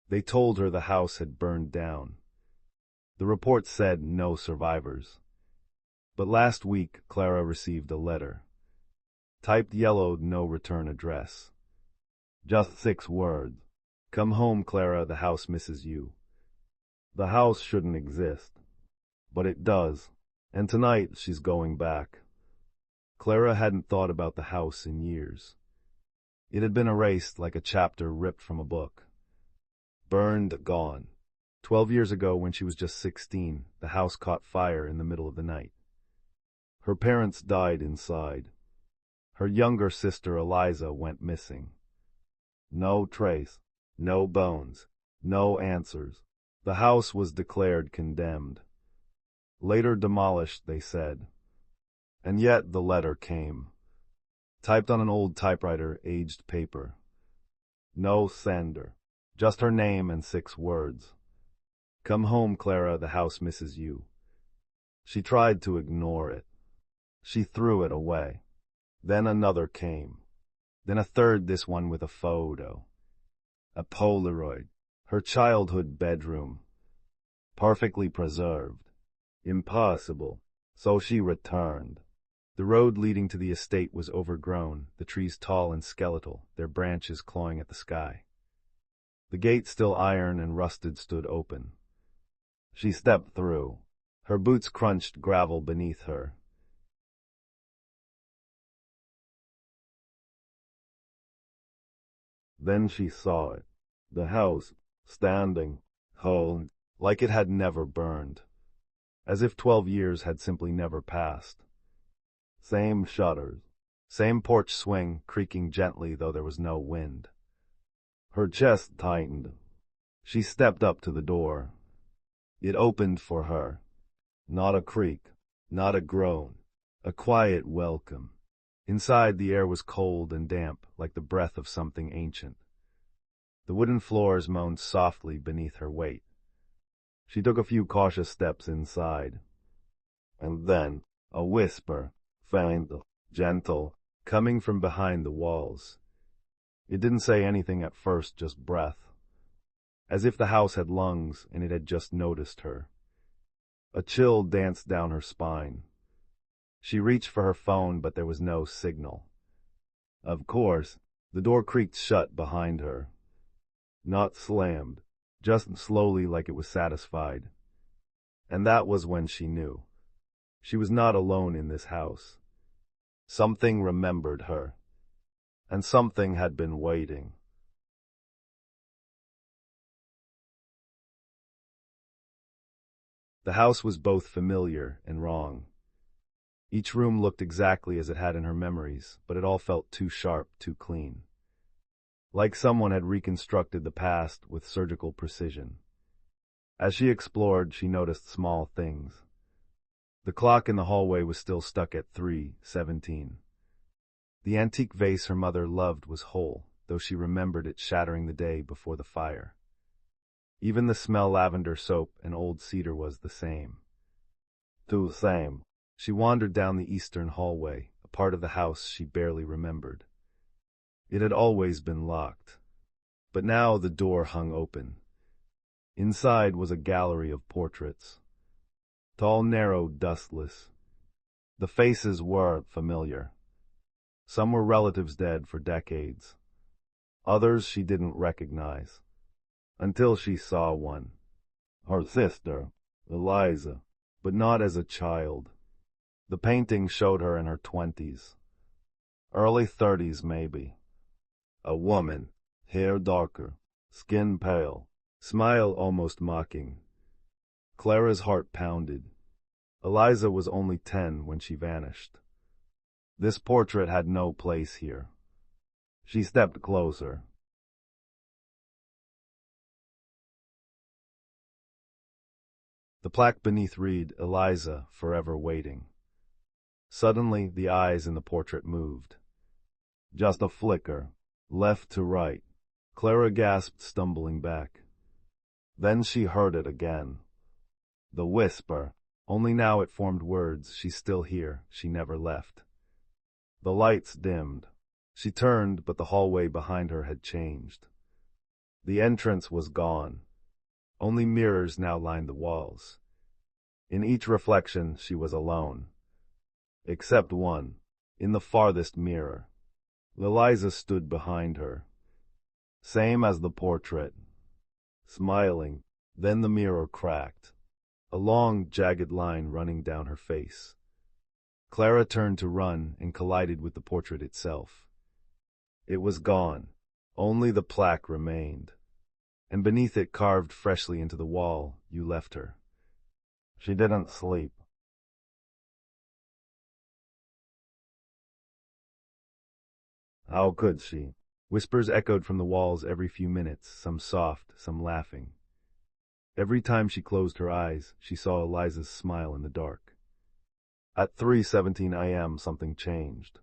They told her the house had burned down. The report said no survivors. But last week, Clara received a letter. Typed yellowed, no return address. Just 6 words. Come home, Clara, the house misses you. The house shouldn't exist. But it does. And tonight, she's going back. Clara hadn't thought about the house in years. It had been erased like a chapter ripped from a book. Burned, gone. 12 years ago, when she was just 16, the house caught fire in the middle of the night. Her parents died inside. Her younger sister, Eliza, went missing. No trace, no bones, no answers. The house was declared condemned. Later demolished, they said. And yet the letter came. Typed on an old typewriter, aged paper. No sender. Just her name and 6 words. Come home, Clara, the house misses you. She tried to ignore it. She threw it away. Then another came. Then a third, this one with a photo. A Polaroid. Her childhood bedroom. Perfectly preserved. Impossible. So she returned. The road leading to the estate was overgrown, the trees tall and skeletal, their branches clawing at the sky. The gate, still iron and rusted, stood open. She stepped through. Her boots crunched gravel beneath her. Then she saw it. The house, standing, whole, like it had never burned. As if 12 years had simply never passed. Same shutters. Same porch swing, creaking gently though there was no wind. Her chest tightened. She stepped up to the door. It opened for her. Not a creak, not a groan. A quiet welcome. Inside, the air was cold and damp, like the breath of something ancient. The wooden floors moaned softly beneath her weight. She took a few cautious steps inside. And then, a whisper, faint, gentle, coming from behind the walls. It didn't say anything at first, just breath. As if the house had lungs and it had just noticed her. A chill danced down her spine. She reached for her phone, but there was no signal. Of course, the door creaked shut behind her. Not slammed, just slowly, like it was satisfied. And that was when she knew. She was not alone in this house. Something remembered her. And something had been waiting. The house was both familiar and wrong. Each room looked exactly as it had in her memories, but it all felt too sharp, too clean. Like someone had reconstructed the past with surgical precision. As she explored, she noticed small things. The clock in the hallway was still stuck at 3:17. The antique vase her mother loved was whole, though she remembered it shattering the day before the fire. Even the smell, lavender soap and old cedar, was the same. Too same. She wandered down the eastern hallway, a part of the house she barely remembered. It had always been locked. But now the door hung open. Inside was a gallery of portraits. Tall, narrow, dustless. The faces were familiar. Some were relatives dead for decades. Others she didn't recognize. Until she saw one. Her sister, Eliza, but not as a child. The painting showed her in her 20s. Early 30s, maybe. A woman, hair darker, skin pale, smile almost mocking. Clara's heart pounded. Eliza was only 10 when she vanished. This portrait had no place here. She stepped closer. The plaque beneath read, "Eliza, forever waiting." Suddenly, the eyes in the portrait moved. Just a flicker, left to right. Clara gasped, stumbling back. Then she heard it again. The whisper, only now it formed words. She's still here, she never left. The lights dimmed. She turned, but the hallway behind her had changed. The entrance was gone. Only mirrors now lined the walls. In each reflection, she was alone. Except one. In the farthest mirror. Eliza stood behind her. Same as the portrait. Smiling. Then the mirror cracked. A long, jagged line running down her face. Clara turned to run and collided with the portrait itself. It was gone. Only the plaque remained. And beneath it, carved freshly into the wall, you left her. She didn't sleep. How could she? Whispers echoed from the walls every few minutes, some soft, some laughing. Every time she closed her eyes, she saw Eliza's smile in the dark. At 3:17 a.m. something changed.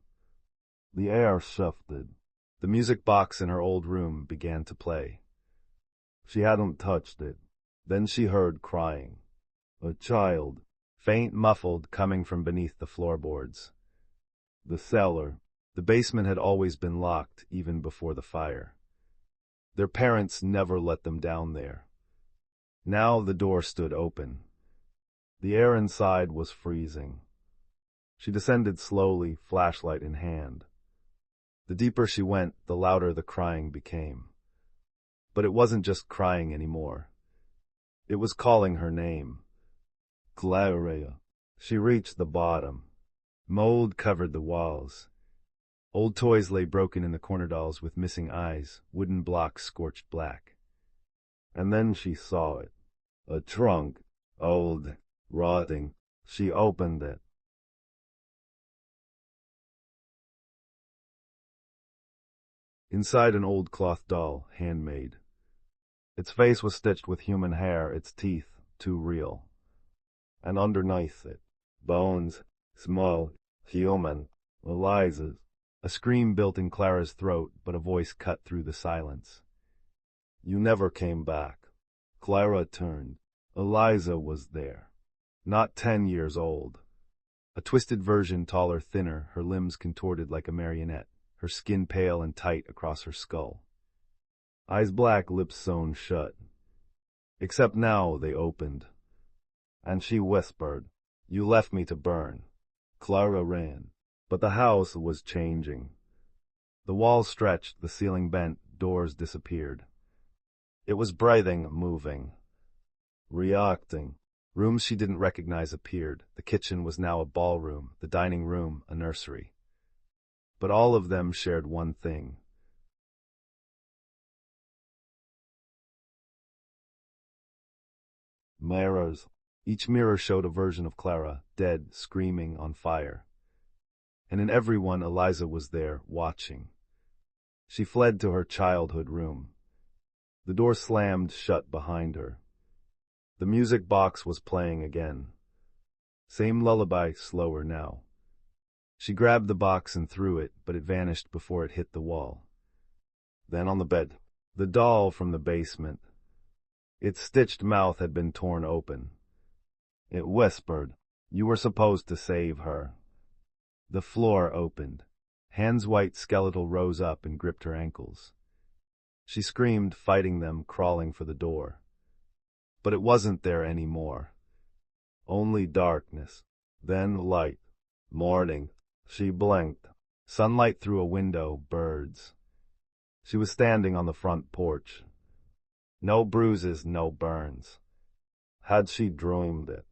The air shifted. The music box in her old room began to play. She hadn't touched it. Then she heard crying. A child, faint, muffled, coming from beneath the floorboards. The cellar. The basement had always been locked, even before the fire. Their parents never let them down there. Now the door stood open. The air inside was freezing. She descended slowly, flashlight in hand. The deeper she went, the louder the crying became. But it wasn't just crying anymore. It was calling her name. Clara. She reached the bottom. Mold covered the walls. Old toys lay broken in the corner dolls with missing eyes, wooden blocks scorched black. And then she saw it. A trunk. Old. Rotting. She opened it. Inside an old cloth doll, handmade. Its face was stitched with human hair, its teeth too real. And underneath it, bones, small, human, Eliza's. A scream built in Clara's throat, but a voice cut through the silence. You never came back. Clara turned. Eliza was there. Not 10 years old. A twisted version, taller, thinner, her limbs contorted like a marionette, her skin pale and tight across her skull. Eyes black, lips sewn shut. Except now they opened. And she whispered, You left me to burn. Clara ran. But the house was changing. The walls stretched, the ceiling bent, doors disappeared. It was breathing, moving. Reacting. Rooms she didn't recognize appeared. The kitchen was now a ballroom, the dining room a nursery. But all of them shared one thing. Mirrors. Each mirror showed a version of Clara, dead, screaming, on fire. And in every one Eliza was there, watching. She fled to her childhood room. The door slammed shut behind her. The music box was playing again. Same lullaby, slower now. She grabbed the box and threw it, but it vanished before it hit the wall. Then on the bed, the doll from the basement. Its stitched mouth had been torn open. It whispered, You were supposed to save her. The floor opened. Hands white skeletal rose up and gripped her ankles. She screamed, fighting them, crawling for the door. But it wasn't there anymore. Only darkness. Then light. Morning. She blinked. Sunlight through a window, birds. She was standing on the front porch. No bruises, no burns. Had she dreamed it?